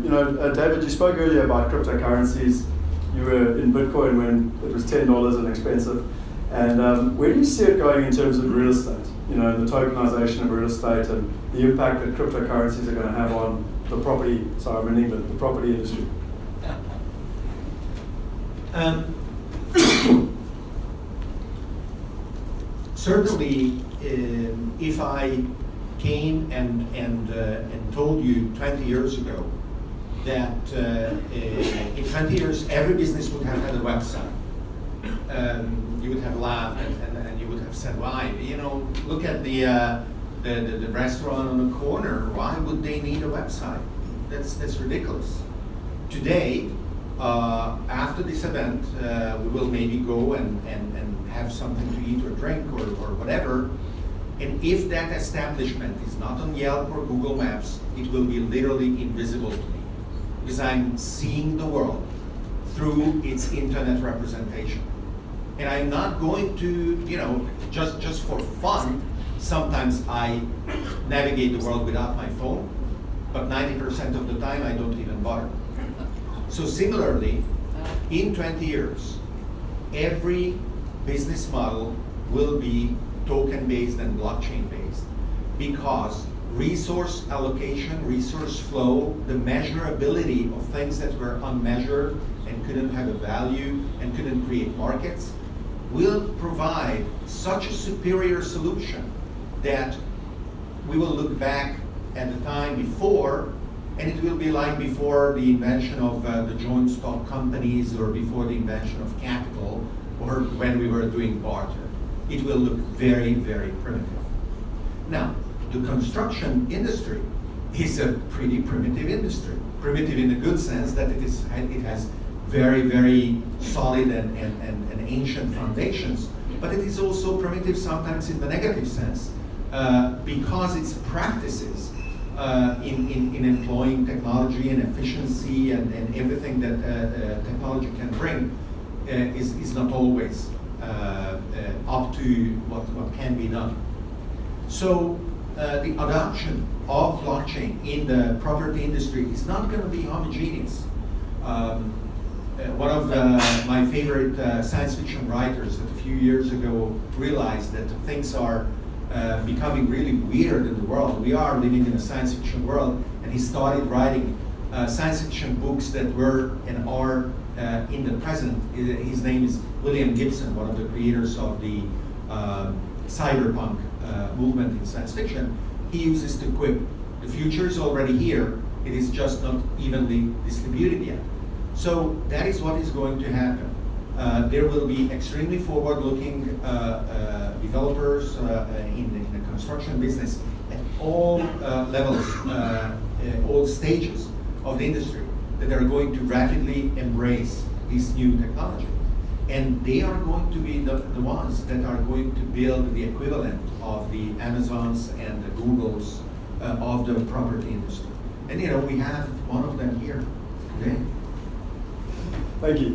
David, you spoke earlier about cryptocurrencies. You were in Bitcoin when it was $10 and expensive. And where do you see it going in terms of real estate? The tokenization of real estate and the impact that cryptocurrencies are going to have on the property, sorry, I'm in England, the property industry. Certainly, if I came and told you 20 years ago that in 20 years every business would have had a website, you would have laughed and you would have said, why? Look at the restaurant on the corner. Why would they need a website? That's ridiculous. Today, after this event, we will maybe go and have something to eat or drink or whatever. And if that establishment is not on Yelp or Google Maps, it will be literally invisible to me, because I'm seeing the world through its internet representation. And I'm not going to, just for fun, sometimes I navigate the world without my phone, but 90% of the time I don't even bother. So similarly, in 20 years, every business model will be token-based and blockchain-based, because resource allocation, resource flow, the measurability of things that were unmeasured and couldn't have a value and couldn't create markets will provide such a superior solution that we will look back at the time before, and it will be like before the invention of the joint stock companies, or before the invention of capital, or when we were doing barter. It will look very, very primitive. Now, the construction industry is a pretty primitive industry. Primitive in the good sense that it has very, very solid and ancient foundations, but it is also primitive sometimes in the negative sense, because its practices in employing technology and efficiency and everything that technology can bring is not always up to what can be done. So the adoption of blockchain in the property industry is not going to be homogeneous. One of my favorite science fiction writers that a few years ago realized that things are becoming really weird in the world. We are living in a science fiction world, and he started writing science fiction books that were and are in the present. His name is William Gibson, one of the creators of the cyberpunk movement in science fiction. He uses the quip, the future is already here, it is just not evenly distributed yet. So that is what is going to happen. There will be extremely forward-looking developers in the construction business at all levels, all stages of the industry, that are going to rapidly embrace this new technology. And they are going to be the ones that are going to build the equivalent of the Amazons and the Googles of the property industry. And we have one of them here today. Thank you.